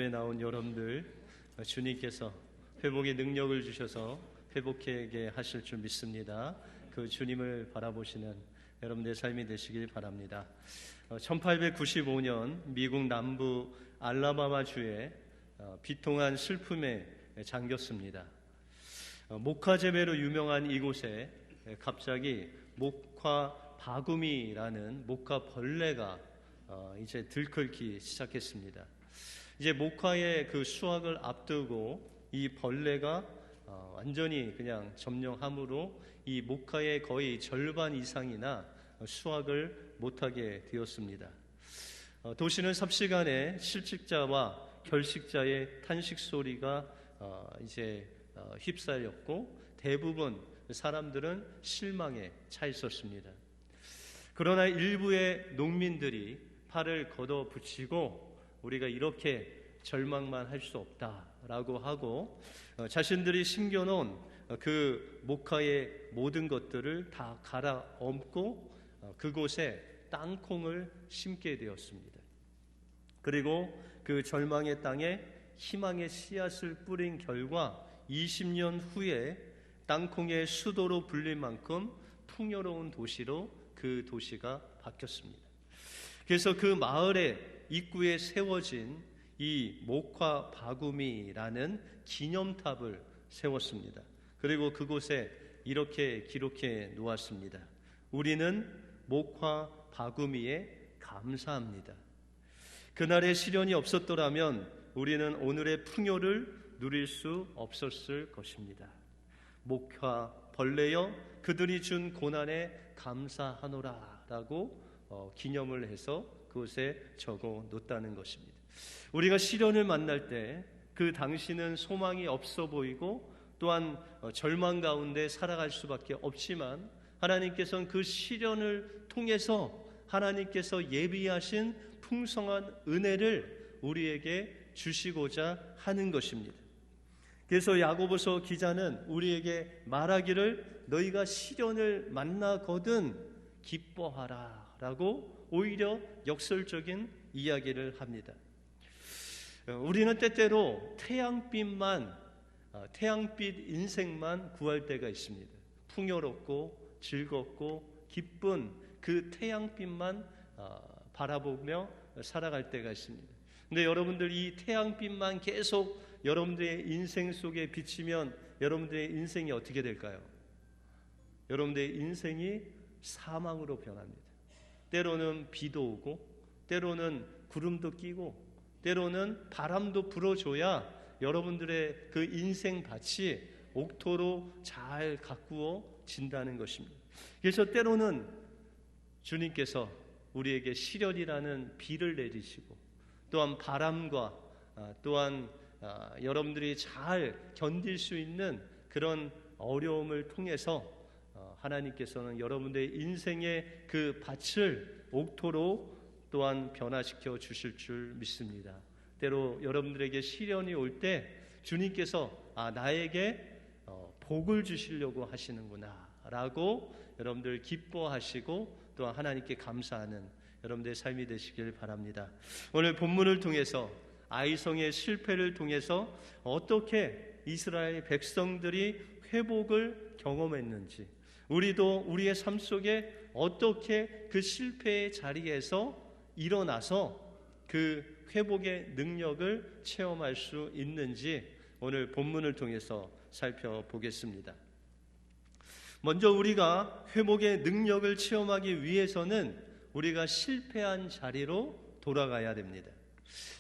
예배 나온 여러분들, 주님께서 회복의 능력을 주셔서 회복하게 하실 줄 믿습니다. 그 주님을 바라보시는 여러분들의 삶이 되시길 바랍니다. 1895년 미국 남부 알라바마 주에 비통한 슬픔에 잠겼습니다. 목화 재배로 유명한 이곳에 갑자기 목화 바구미라는 목화 벌레가 이제 들끓기 시작했습니다. 이제 목화의 그 수확을 앞두고 이 벌레가 완전히 그냥 점령함으로 이 목화의 거의 절반 이상이나 수확을 못하게 되었습니다. 도시는 삽시간에 실직자와 결식자의 탄식 소리가 이제 휩싸였고 대부분 사람들은 실망에 차 있었습니다. 그러나 일부의 농민들이 팔을 걷어붙이고 우리가 이렇게 절망만 할 수 없다라고 하고 자신들이 심겨놓은 그 목화의 모든 것들을 다 갈아엎고 그곳에 땅콩을 심게 되었습니다. 그리고 그 절망의 땅에 희망의 씨앗을 뿌린 결과 20년 후에 땅콩의 수도로 불릴 만큼 풍요로운 도시로 그 도시가 바뀌었습니다. 그래서 그 마을의 입구에 세워진 이 목화 바구미라는 기념탑을 세웠습니다. 그리고 그곳에 이렇게 기록해 놓았습니다. 우리는 목화 바구미에 감사합니다. 그날의 시련이 없었더라면 우리는 오늘의 풍요를 누릴 수 없었을 것입니다. 목화 벌레여 그들이 준 고난에 감사하노라 라고 기념을 해서 그곳에 적어 놓았다는 것입니다. 우리가 시련을 만날 때 그 당시는 소망이 없어 보이고 또한 절망 가운데 살아갈 수밖에 없지만 하나님께서는 그 시련을 통해서 하나님께서 예비하신 풍성한 은혜를 우리에게 주시고자 하는 것입니다. 그래서 야고보서 기자는 우리에게 말하기를 너희가 시련을 만나거든 기뻐하라 라고 오히려 역설적인 이야기를 합니다. 우리는 때때로 태양빛 인생만 구할 때가 있습니다. 풍요롭고 즐겁고 기쁜 그 태양빛만 바라보며 살아갈 때가 있습니다. 근데 여러분들 이 태양빛만 계속 여러분들의 인생 속에 비치면 여러분들의 인생이 어떻게 될까요? 여러분들의 인생이 사망으로 변합니다. 때로는 비도 오고 때로는 구름도 끼고 때로는 바람도 불어줘야 여러분들의 그 인생 밭이 옥토로 잘 가꾸어진다는 것입니다. 그래서 때로는 주님께서 우리에게 시련이라는 비를 내리시고 또한 바람과 또한 여러분들이 잘 견딜 수 있는 그런 어려움을 통해서 하나님께서는 여러분들의 인생의 그 밭을 옥토로 또한 변화시켜 주실 줄 믿습니다. 때로 여러분들에게 시련이 올 때 주님께서 나에게 복을 주시려고 하시는구나 라고 여러분들 기뻐하시고 또한 하나님께 감사하는 여러분들의 삶이 되시길 바랍니다. 오늘 본문을 통해서 아이성의 실패를 통해서 어떻게 이스라엘 백성들이 회복을 경험했는지 우리도 우리의 삶 속에 어떻게 그 실패의 자리에서 일어나서 그 회복의 능력을 체험할 수 있는지 오늘 본문을 통해서 살펴보겠습니다. 먼저 우리가 회복의 능력을 체험하기 위해서는 우리가 실패한 자리로 돌아가야 됩니다.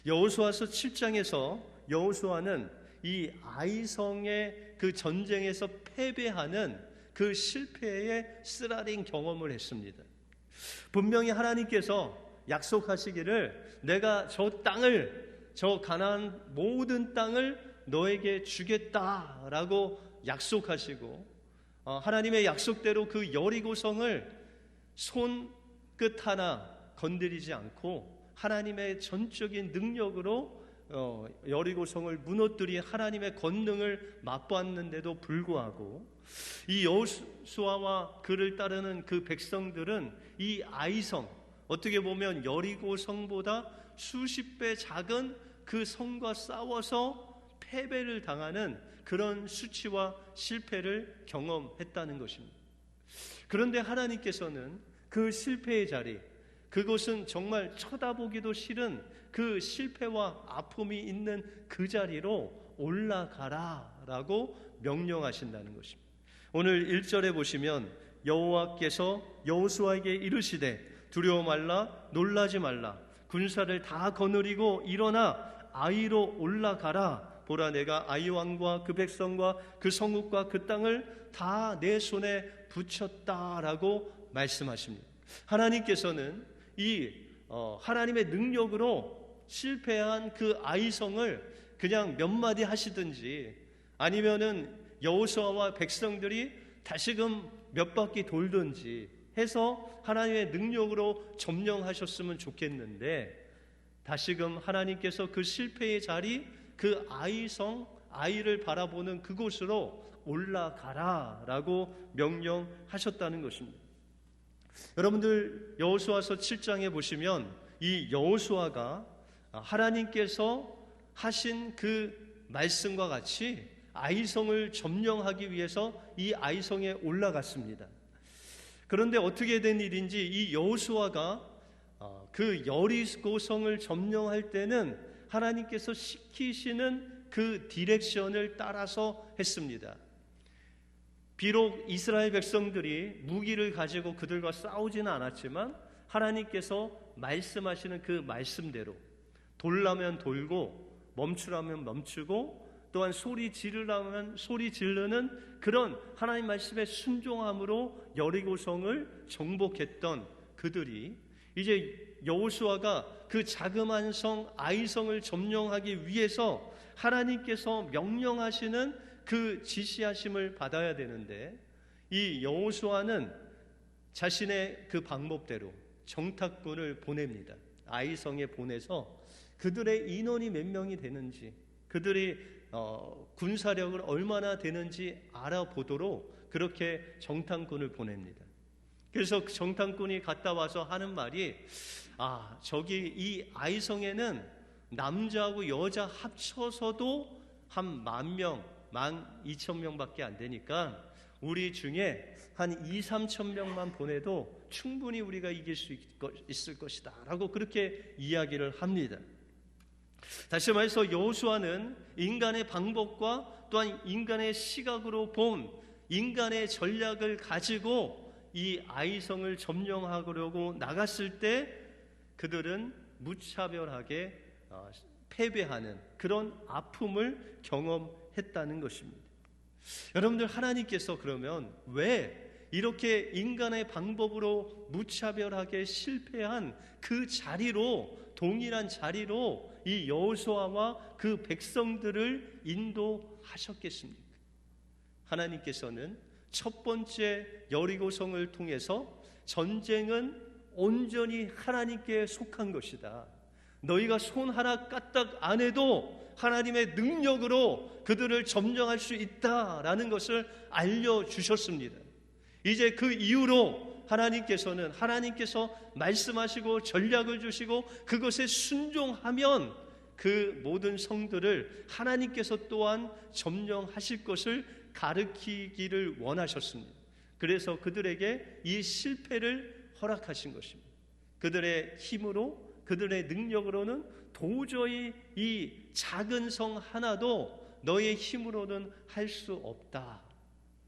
여호수아서 7장에서 여호수아는 이 아이성의 그 전쟁에서 패배하는 그 실패의 쓰라린 경험을 했습니다. 분명히 하나님께서 약속하시기를 내가 저 가나안 모든 땅을 너에게 주겠다라고 약속하시고 하나님의 약속대로 그 여리고성을 손끝 하나 건드리지 않고 하나님의 전적인 능력으로 여리고성을 무너뜨린 하나님의 권능을 맛보았는데도 불구하고 이 여호수아와 그를 따르는 그 백성들은 이 아이성 어떻게 보면 여리고성보다 수십 배 작은 그 성과 싸워서 패배를 당하는 그런 수치와 실패를 경험했다는 것입니다. 그런데 하나님께서는 그 실패의 자리, 그곳은 정말 쳐다보기도 싫은 그 실패와 아픔이 있는 그 자리로 올라가라라고 명령하신다는 것입니다. 오늘 1절에 보시면 여호와께서 여호수아에게 이르시되 두려워 말라, 놀라지 말라, 군사를 다 거느리고 일어나 아이로 올라가라. 보라, 내가 아이 왕과 그 백성과 그 성읍과 그 땅을 다 내 손에 붙였다라고 말씀하십니다. 하나님께서는 이 하나님의 능력으로 실패한 그 아이성을 그냥 몇 마디 하시든지 아니면은 여호수아와 백성들이 다시금 몇 바퀴 돌든지 해서 하나님의 능력으로 점령하셨으면 좋겠는데, 다시금 하나님께서 그 실패의 자리, 그 아이성, 아이를 바라보는 그곳으로 올라가라라고 명령하셨다는 것입니다. 여러분들 여호수아서 7장에 보시면 이 여호수아가 하나님께서 하신 그 말씀과 같이 아이성을 점령하기 위해서 이 아이성에 올라갔습니다. 그런데 어떻게 된 일인지 이 여호수아가 그 여리고성을 점령할 때는 하나님께서 시키시는 그 디렉션을 따라서 했습니다. 비록 이스라엘 백성들이 무기를 가지고 그들과 싸우지는 않았지만 하나님께서 말씀하시는 그 말씀대로 돌라면 돌고 멈추라면 멈추고 또한 소리 지르라면 소리 지르는 그런 하나님 말씀에 순종함으로 여리고성을 정복했던 그들이 이제 여호수아가 그 자그마한 성 아이성을 점령하기 위해서 하나님께서 명령하시는 그 지시하심을 받아야 되는데, 이 여호수아는 자신의 그 방법대로 정탐꾼을 보냅니다. 아이성에 보내서 그들의 인원이 몇 명이 되는지, 그들이 군사력을 얼마나 되는지 알아보도록 그렇게 정탐꾼을 보냅니다. 그래서 그 정탐꾼이 갔다 와서 하는 말이, 저기 이 아이성에는 남자하고 여자 합쳐서도 한 10,000명, 12,000명밖에 안 되니까 우리 중에 한 2-3,000명만 보내도 충분히 우리가 이길 수 있을 것이다 라고 그렇게 이야기를 합니다. 다시 말해서 여호수아는 인간의 방법과 또한 인간의 시각으로 본 인간의 전략을 가지고 이 아이성을 점령하려고 나갔을 때 그들은 무차별하게 패배하는 그런 아픔을 경험했다는 것입니다. 여러분들, 하나님께서 그러면 왜 이렇게 인간의 방법으로 무차별하게 실패한 그 자리로, 동일한 자리로 이 여호수아와 그 백성들을 인도하셨겠습니까? 하나님께서는 첫 번째 여리고성을 통해서 전쟁은 온전히 하나님께 속한 것이다, 너희가 손 하나 까딱 안 해도 하나님의 능력으로 그들을 점령할 수 있다라는 것을 알려주셨습니다. 이제 그 이후로 하나님께서 말씀하시고 전략을 주시고 그것에 순종하면 그 모든 성들을 하나님께서 또한 점령하실 것을 가르치기를 원하셨습니다. 그래서 그들에게 이 실패를 허락하신 것입니다. 그들의 힘으로, 그들의 능력으로는 도저히 이 작은 성 하나도 너의 힘으로는 할 수 없다.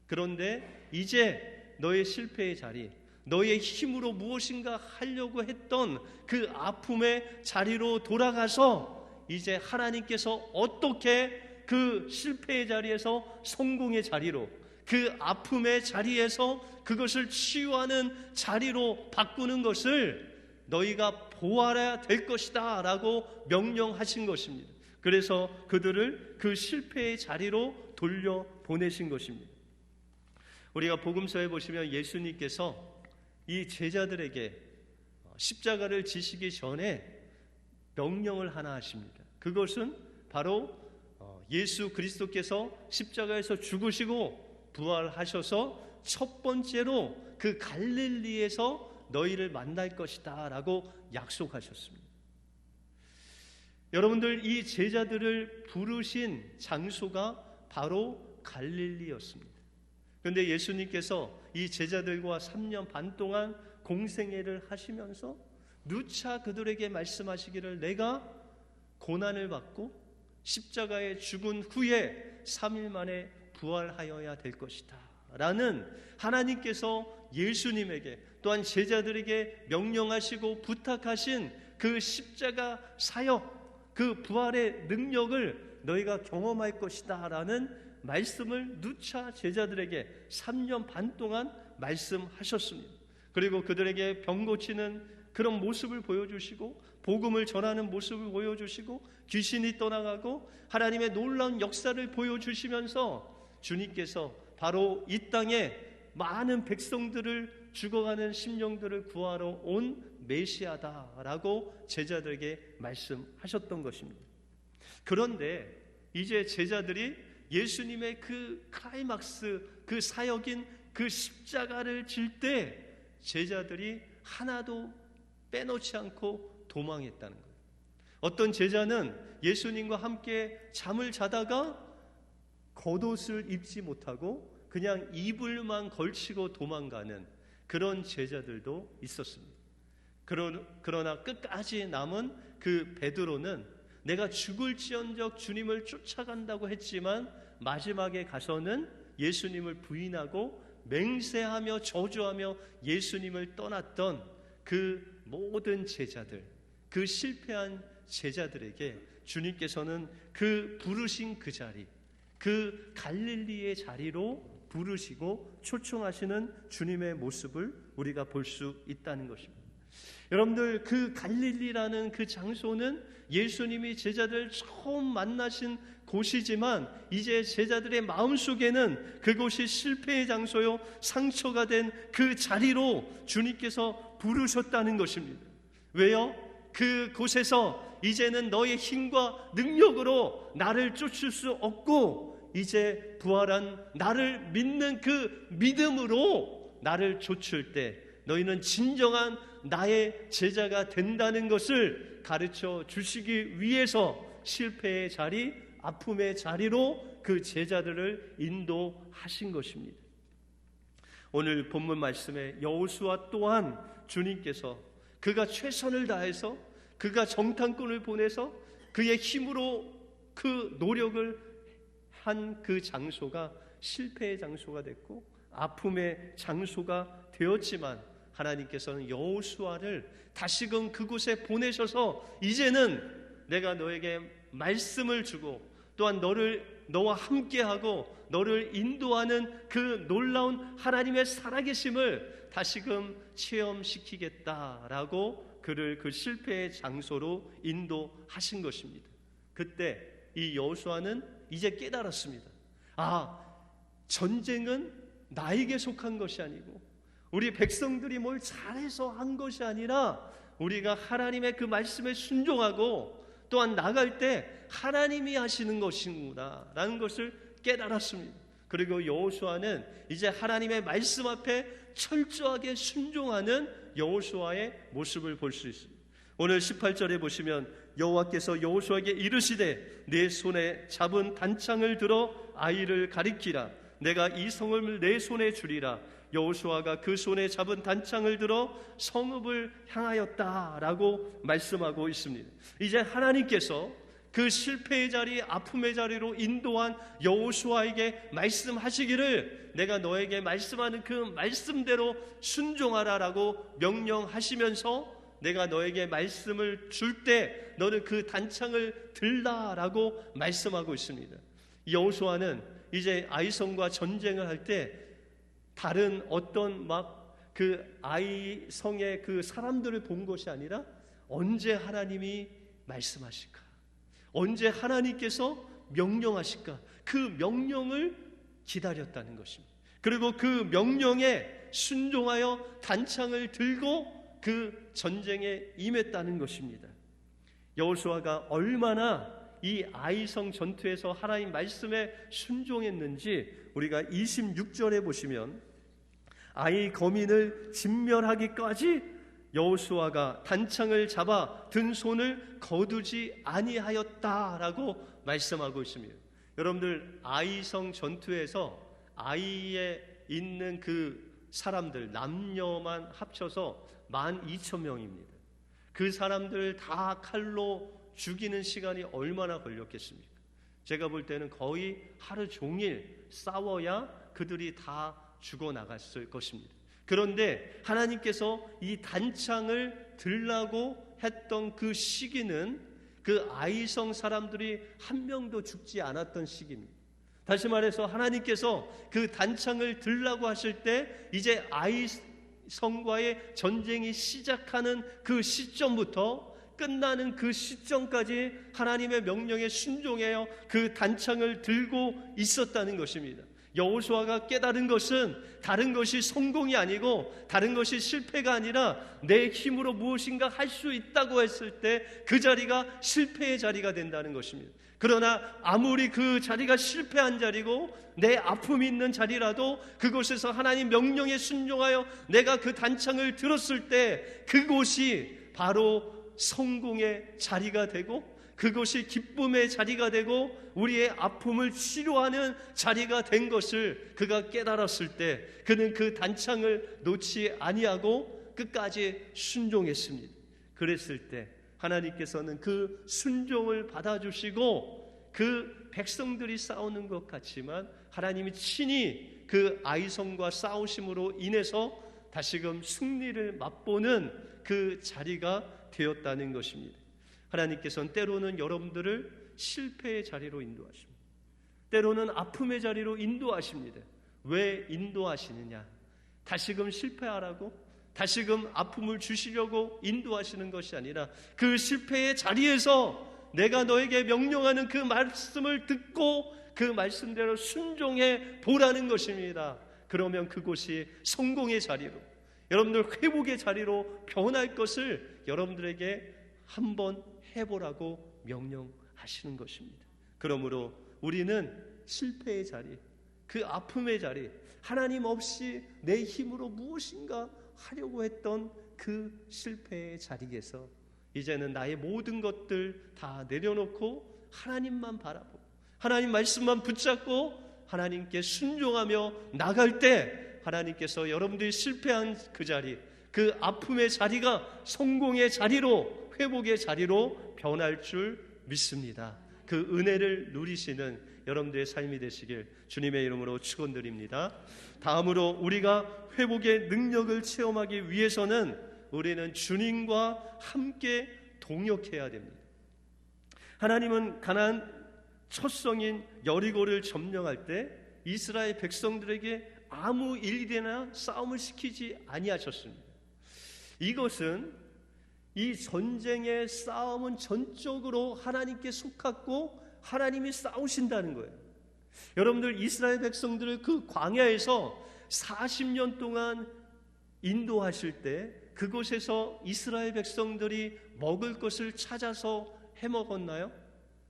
그런데 이제 너의 실패의 자리, 너의 힘으로 무엇인가 하려고 했던 그 아픔의 자리로 돌아가서 이제 하나님께서 어떻게 그 실패의 자리에서 성공의 자리로, 그 아픔의 자리에서 그것을 치유하는 자리로 바꾸는 것을 너희가 보아야 될 것이다 라고 명령하신 것입니다. 그래서 그들을 그 실패의 자리로 돌려보내신 것입니다. 우리가 복음서에 보시면 예수님께서 이 제자들에게 십자가를 지시기 전에 명령을 하나 하십니다. 그것은 바로 예수 그리스도께서 십자가에서 죽으시고 부활하셔서 첫 번째로 그 갈릴리에서 너희를 만날 것이다 라고 약속하셨습니다. 여러분들, 이 제자들을 부르신 장소가 바로 갈릴리였습니다. 그런데 예수님께서 이 제자들과 3년 반 동안 공생애를 하시면서 누차 그들에게 말씀하시기를, 내가 고난을 받고 십자가에 죽은 후에 3일 만에 부활하여야 될 것이다 라는 하나님께서 예수님에게 또한 제자들에게 명령하시고 부탁하신 그 십자가 사역, 그 부활의 능력을 너희가 경험할 것이다 라는 말씀을 누차 제자들에게 3년 반 동안 말씀하셨습니다. 그리고 그들에게 병 고치는 그런 모습을 보여주시고 복음을 전하는 모습을 보여주시고 귀신이 떠나가고 하나님의 놀라운 역사를 보여주시면서 주님께서 바로 이 땅에 많은 백성들을, 죽어가는 심령들을 구하러 온 메시아다라고 제자들에게 말씀하셨던 것입니다. 그런데 이제 제자들이 예수님의 그 클라이막스, 그 사역인 그 십자가를 질 때 제자들이 하나도 빼놓지 않고 도망했다는 거예요. 어떤 제자는 예수님과 함께 잠을 자다가 겉옷을 입지 못하고 그냥 이불만 걸치고 도망가는 그런 제자들도 있었습니다. 그러나 끝까지 남은 그 베드로는 내가 죽을지언정 주님을 쫓아간다고 했지만 마지막에 가서는 예수님을 부인하고 맹세하며 저주하며 예수님을 떠났던 그 모든 제자들, 그 실패한 제자들에게 주님께서는 그 부르신 그 자리, 그 갈릴리의 자리로 부르시고 초청하시는 주님의 모습을 우리가 볼 수 있다는 것입니다. 여러분들, 그 갈릴리라는 그 장소는 예수님이 제자들 처음 만나신 곳이지만 이제 제자들의 마음속에는 그곳이 실패의 장소요, 상처가 된 그 자리로 주님께서 부르셨다는 것입니다. 왜요? 그곳에서 이제는 너의 힘과 능력으로 나를 쫓을 수 없고 이제 부활한 나를 믿는 그 믿음으로 나를 쫓을 때 너희는 진정한 나의 제자가 된다는 것을 가르쳐 주시기 위해서 실패의 자리, 아픔의 자리로 그 제자들을 인도하신 것입니다. 오늘 본문 말씀에 여호수아 또한 주님께서 그가 최선을 다해서 그가 정탐꾼을 보내서 그의 힘으로 그 노력을 한 그 장소가 실패의 장소가 됐고 아픔의 장소가 되었지만 하나님께서는 여호수아를 다시금 그곳에 보내셔서 이제는 내가 너에게 말씀을 주고 또한 너와 함께하고 너를 인도하는 그 놀라운 하나님의 살아계심을 다시금 체험시키겠다라고 그를 그 실패의 장소로 인도하신 것입니다. 그때 이 여호수아는 이제 깨달았습니다. 전쟁은 나에게 속한 것이 아니고 우리 백성들이 뭘 잘해서 한 것이 아니라 우리가 하나님의 그 말씀에 순종하고 또한 나갈 때 하나님이 하시는 것이구나 라는 것을 깨달았습니다. 그리고 여호수아는 이제 하나님의 말씀 앞에 철저하게 순종하는 여호수아의 모습을 볼 수 있습니다. 오늘 18절에 보시면 여호와께서 여호수아에게 이르시되 내 손에 잡은 단창을 들어 아이를 가리키라. 내가 이 성을 내 손에 주리라. 여호수아가 그 손에 잡은 단창을 들어 성읍을 향하였다라고 말씀하고 있습니다. 이제 하나님께서 그 실패의 자리, 아픔의 자리로 인도한 여호수아에게 말씀하시기를 내가 너에게 말씀하는 그 말씀대로 순종하라라고 명령하시면서 내가 너에게 말씀을 줄 때 너는 그 단창을 들라라고 말씀하고 있습니다. 여호수아는 이제 아이성과 전쟁을 할 때 다른 어떤 그 아이성의 그 사람들을 본 것이 아니라 언제 하나님이 말씀하실까? 언제 하나님께서 명령하실까? 그 명령을 기다렸다는 것입니다. 그리고 그 명령에 순종하여 단창을 들고 그 전쟁에 임했다는 것입니다. 여호수아가 얼마나 이 아이성 전투에서 하나님 말씀에 순종했는지 우리가 26절에 보시면 아이 거민을 진멸하기까지 여호수아가 단창을 잡아 든 손을 거두지 아니하였다라고 말씀하고 있습니다. 여러분들, 아이성 전투에서 아이에 있는 그 사람들 남녀만 합쳐서 12,000명입니다. 그 사람들 다 칼로 죽이는 시간이 얼마나 걸렸겠습니까? 제가 볼 때는 거의 하루 종일 싸워야 그들이 다 죽어나갔을 것입니다. 그런데 하나님께서 이 단창을 들라고 했던 그 시기는 그 아이성 사람들이 한 명도 죽지 않았던 시기입니다. 다시 말해서 하나님께서 그 단창을 들라고 하실 때 이제 아이성과의 전쟁이 시작하는 그 시점부터 끝나는 그 시점까지 하나님의 명령에 순종하여 그 단창을 들고 있었다는 것입니다. 여호수아가 깨달은 것은 다른 것이 성공이 아니고 다른 것이 실패가 아니라 내 힘으로 무엇인가 할 수 있다고 했을 때 그 자리가 실패의 자리가 된다는 것입니다. 그러나 아무리 그 자리가 실패한 자리고 내 아픔이 있는 자리라도 그곳에서 하나님 명령에 순종하여 내가 그 단창을 들었을 때 그곳이 바로 성공의 자리가 되고 그것이 기쁨의 자리가 되고 우리의 아픔을 치료하는 자리가 된 것을 그가 깨달았을 때 그는 그 단창을 놓지 아니하고 끝까지 순종했습니다. 그랬을 때 하나님께서는 그 순종을 받아주시고 그 백성들이 싸우는 것 같지만 하나님이 친히 그 아이성과 싸우심으로 인해서 다시금 승리를 맛보는 그 자리가 되었다는 것입니다. 하나님께서는 때로는 여러분들을 실패의 자리로 인도하십니다. 때로는 아픔의 자리로 인도하십니다. 왜 인도하시느냐? 다시금 실패하라고, 다시금 아픔을 주시려고 인도하시는 것이 아니라 그 실패의 자리에서 내가 너에게 명령하는 그 말씀을 듣고 그 말씀대로 순종해 보라는 것입니다. 그러면 그곳이 성공의 자리로, 여러분들 회복의 자리로 변할 것을 여러분들에게 한번 해보라고 명령하시는 것입니다. 그러므로 우리는 실패의 자리, 그 아픔의 자리, 하나님 없이 내 힘으로 무엇인가 하려고 했던 그 실패의 자리에서 이제는 나의 모든 것들 다 내려놓고 하나님만 바라보고 하나님 말씀만 붙잡고 하나님께 순종하며 나갈 때 하나님께서 여러분들이 실패한 그 자리, 그 아픔의 자리가 성공의 자리로, 회복의 자리로 변할 줄 믿습니다. 그 은혜를 누리시는 여러분들의 삶이 되시길 주님의 이름으로 축원드립니다. 다음으로 우리가 회복의 능력을 체험하기 위해서는 우리는 주님과 함께 동역해야 됩니다. 하나님은 가나안 첫 성인 여리고를 점령할 때 이스라엘 백성들에게 아무 일이나 싸움을 시키지 아니하셨습니다. 이것은 이 전쟁의 싸움은 전적으로 하나님께 속하고 하나님이 싸우신다는 거예요. 여러분들, 이스라엘 백성들을 그 광야에서 40년 동안 인도하실 때 그곳에서 이스라엘 백성들이 먹을 것을 찾아서 해먹었나요?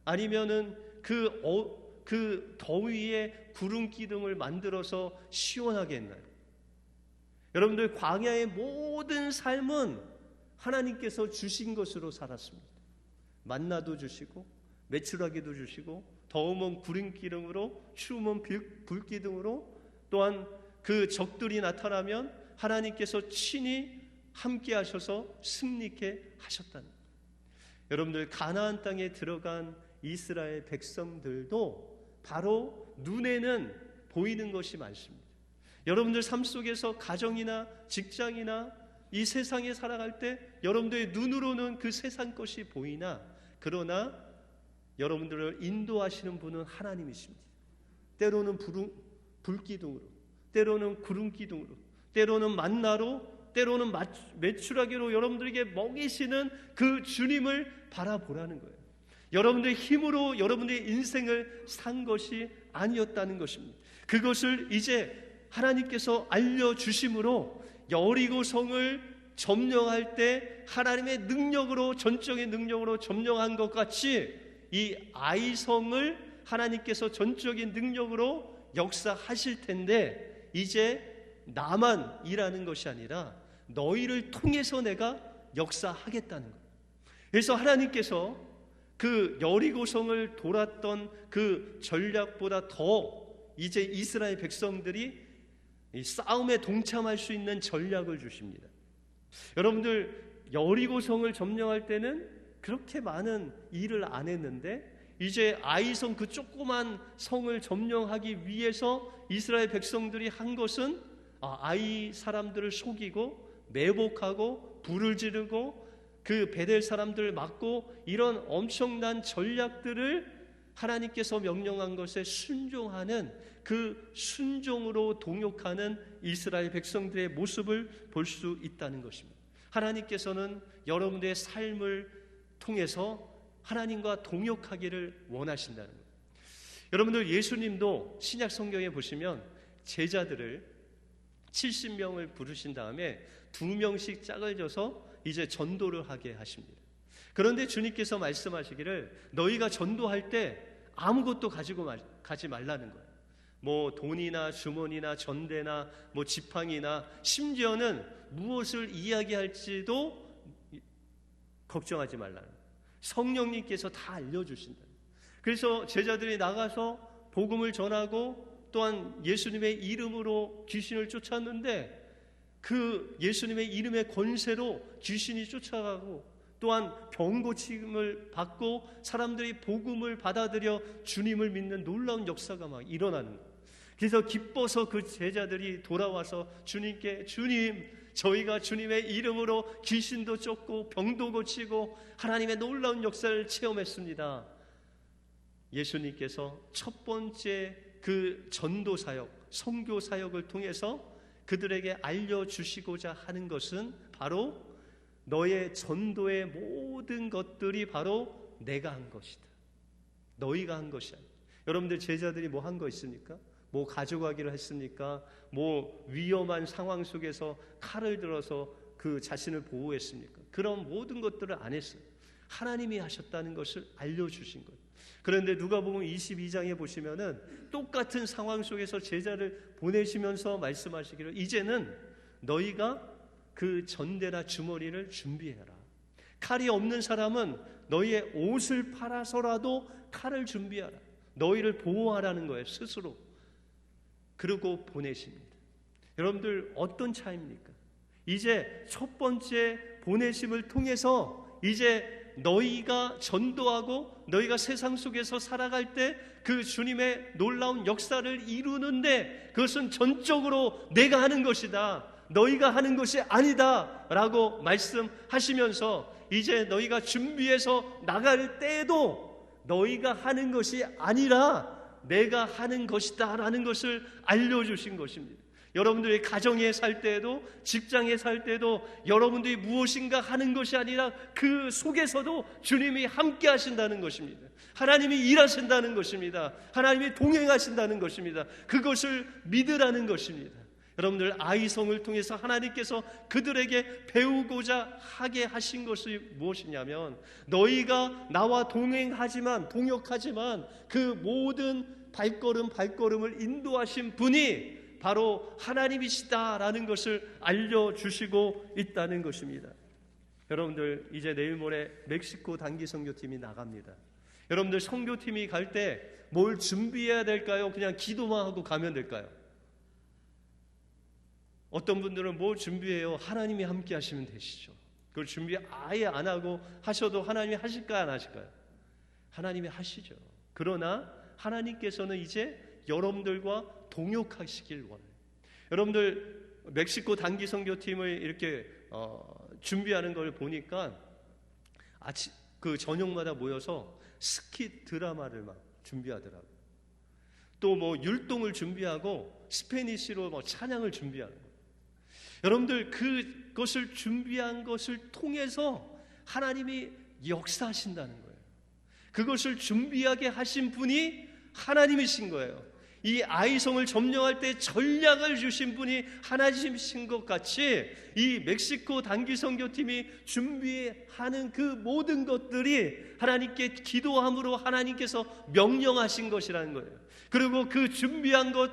아니면은 그 더위에 구름 기둥을 만들어서 시원하게 했나요? 여러분들, 광야의 모든 삶은 하나님께서 주신 것으로 살았습니다. 만나도 주시고 메추라기도 주시고 더우면 구름 기둥으로, 추우면 불 기둥으로, 또한 그 적들이 나타나면 하나님께서 친히 함께 하셔서 승리케 하셨다는 거예요. 여러분들, 가나안 땅에 들어간 이스라엘 백성들도 바로 눈에는 보이는 것이 많습니다. 여러분들 삶 속에서 가정이나 직장이나 이 세상에 살아갈 때 여러분들의 눈으로는 그 세상 것이 보이나, 그러나 여러분들을 인도하시는 분은 하나님이십니다. 때로는 불기둥으로, 때로는 구름기둥으로, 때로는 만나로, 때로는 메추라기로 여러분들에게 먹이시는 그 주님을 바라보라는 거예요. 여러분들의 힘으로 여러분들의 인생을 산 것이 아니었다는 것입니다. 그것을 이제 하나님께서 알려주심으로 여리고성을 점령할 때 하나님의 능력으로, 전적인 능력으로 점령한 것 같이 이 아이성을 하나님께서 전적인 능력으로 역사하실 텐데, 이제 나만 일하는 것이 아니라 너희를 통해서 내가 역사하겠다는 거예요. 그래서 하나님께서 그 여리고성을 돌았던 그 전략보다 더 이제 이스라엘 백성들이 이 싸움에 동참할 수 있는 전략을 주십니다. 여러분들, 여리고성을 점령할 때는 그렇게 많은 일을 안 했는데 이제 아이성, 그 조그만 성을 점령하기 위해서 이스라엘 백성들이 한 것은 아이 사람들을 속이고 매복하고 불을 지르고 그 베델 사람들을 막고, 이런 엄청난 전략들을 하나님께서 명령한 것에 순종하는, 그 순종으로 동역하는 이스라엘 백성들의 모습을 볼 수 있다는 것입니다. 하나님께서는 여러분들의 삶을 통해서 하나님과 동역하기를 원하신다는 거예요. 여러분들, 예수님도 신약 성경에 보시면 제자들을 70명을 부르신 다음에 2명씩 짝을 져서 이제 전도를 하게 하십니다. 그런데 주님께서 말씀하시기를 너희가 전도할 때 아무것도 가지고 가지 말라는 거예요. 뭐 돈이나 주머니나 전대나 뭐 지팡이나 심지어는 무엇을 이야기할지도 걱정하지 말라는 거예요. 성령님께서 다 알려주신다. 그래서 제자들이 나가서 복음을 전하고 또한 예수님의 이름으로 귀신을 쫓았는데 그 예수님의 이름의 권세로 귀신이 쫓아가고 또한 병 고침을 받고 사람들이 복음을 받아들여 주님을 믿는 놀라운 역사가 막 일어나는 거예요. 그래서 기뻐서 그 제자들이 돌아와서 주님께, 주님, 저희가 주님의 이름으로 귀신도 쫓고 병도 고치고 하나님의 놀라운 역사를 체험했습니다. 예수님께서 첫 번째 그 전도 사역, 선교 사역을 통해서 그들에게 알려주시고자 하는 것은 바로 너의 전도의 모든 것들이 바로 내가 한 것이다. 너희가 한 것이 아니다. 여러분들, 제자들이 뭐 한 거 있습니까? 뭐 가져가기를 했습니까? 뭐 위험한 상황 속에서 칼을 들어서 그 자신을 보호했습니까? 그런 모든 것들을 안 했어요. 하나님이 하셨다는 것을 알려주신 거예요. 그런데 누가복음 22장에 보시면은 똑같은 상황 속에서 제자를 보내시면서 말씀하시기를 이제는 너희가 그 전대나 주머니를 준비해라. 칼이 없는 사람은 너희의 옷을 팔아서라도 칼을 준비하라. 너희를 보호하라는 거예요, 스스로. 그리고 보내십니다. 여러분들, 어떤 차이입니까? 이제 첫 번째 보내심을 통해서 이제 너희가 전도하고 너희가 세상 속에서 살아갈 때 그 주님의 놀라운 역사를 이루는데 그것은 전적으로 내가 하는 것이다, 너희가 하는 것이 아니다 라고 말씀하시면서 이제 너희가 준비해서 나갈 때에도 너희가 하는 것이 아니라 내가 하는 것이다 라는 것을 알려주신 것입니다. 여러분들이 가정에 살 때에도 직장에 살 때에도 여러분들이 무엇인가 하는 것이 아니라 그 속에서도 주님이 함께 하신다는 것입니다. 하나님이 일하신다는 것입니다. 하나님이 동행하신다는 것입니다. 그것을 믿으라는 것입니다. 여러분들, 아이성을 통해서 하나님께서 그들에게 배우고자 하게 하신 것이 무엇이냐면 너희가 나와 동행하지만 동역하지만 그 모든 발걸음을 인도하신 분이 바로 하나님이시다라는 것을 알려주시고 있다는 것입니다. 여러분들, 이제 내일 모레 멕시코 단기 선교팀이 나갑니다. 여러분들, 선교팀이 갈 때 뭘 준비해야 될까요? 그냥 기도만 하고 가면 될까요? 어떤 분들은 뭘 준비해요? 하나님이 함께 하시면 되시죠. 그걸 준비 아예 안 하고 하셔도 하나님이 하실까요? 안 하실까요? 하나님이 하시죠. 그러나 하나님께서는 이제 여러분들과 동역하시길 원해요. 여러분들, 멕시코 단기 선교팀을 이렇게 준비하는 걸 보니까 아침 그 저녁마다 모여서 스키 드라마를 막 준비하더라고요. 또 뭐 율동을 준비하고 스페니시로 뭐 찬양을 준비하는 거예요. 여러분들, 그것을 준비한 것을 통해서 하나님이 역사하신다는 거예요. 그것을 준비하게 하신 분이 하나님이신 거예요. 이 아이성을 점령할 때 전략을 주신 분이 하나님이신 것 같이 이 멕시코 단기 선교팀이 준비하는 그 모든 것들이 하나님께 기도함으로 하나님께서 명령하신 것이라는 거예요. 그리고 그 준비한 것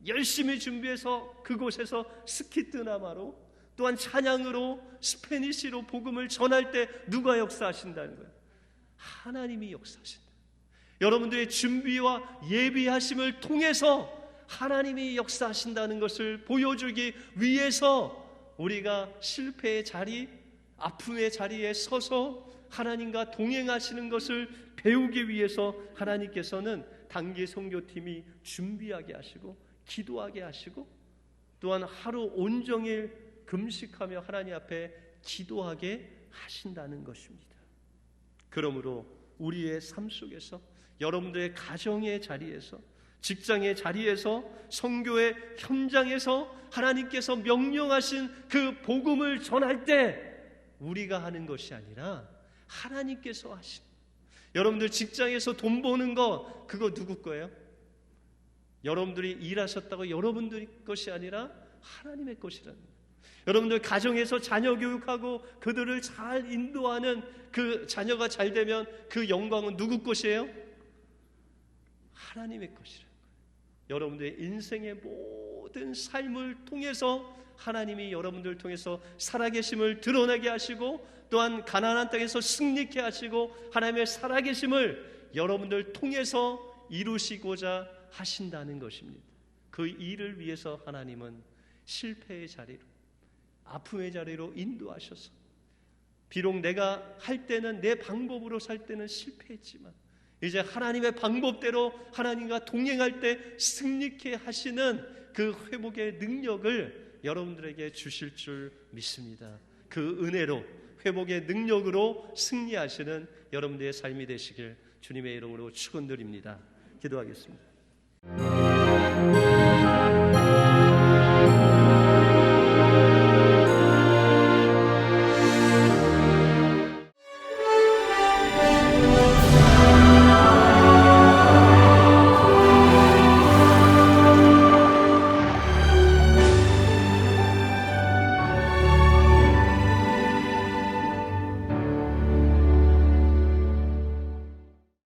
열심히 준비해서 그곳에서 스키 드라마로 또한 찬양으로 스페니시로 복음을 전할 때 누가 역사하신다는 거예요? 하나님이 역사하신다. 여러분들의 준비와 예비하심을 통해서 하나님이 역사하신다는 것을 보여주기 위해서 우리가 실패의 자리, 아픔의 자리에 서서 하나님과 동행하시는 것을 배우기 위해서 하나님께서는 단기 선교팀이 준비하게 하시고 기도하게 하시고 또한 하루 온종일 금식하며 하나님 앞에 기도하게 하신다는 것입니다. 그러므로 우리의 삶 속에서, 여러분들의 가정의 자리에서, 직장의 자리에서, 선교의 현장에서 하나님께서 명령하신 그 복음을 전할 때 우리가 하는 것이 아니라 하나님께서 하신, 여러분들 직장에서 돈 버는 거 그거 누구 거예요? 여러분들이 일하셨다고 여러분들의 것이 아니라 하나님의 것이라는 거예요. 여러분들 가정에서 자녀 교육하고 그들을 잘 인도하는 그 자녀가 잘 되면 그 영광은 누구 것이에요? 하나님의 것이라는 거예요. 여러분들의 인생의 모든 삶을 통해서 하나님이 여러분들을 통해서 살아계심을 드러나게 하시고 또한 가나안 땅에서 승리케 하시고 하나님의 살아계심을 여러분들 통해서 이루시고자 하신다는 것입니다. 그 일을 위해서 하나님은 실패의 자리로, 아픔의 자리로 인도하셔서, 비록 내가 할 때는 내 방법으로 살 때는 실패했지만 이제 하나님의 방법대로 하나님과 동행할 때 승리케 하시는 그 회복의 능력을 여러분들에게 주실 줄 믿습니다. 그 은혜로, 회복의 능력으로 승리하시는 여러분들의 삶이 되시길 주님의 이름으로 축원드립니다. 기도하겠습니다.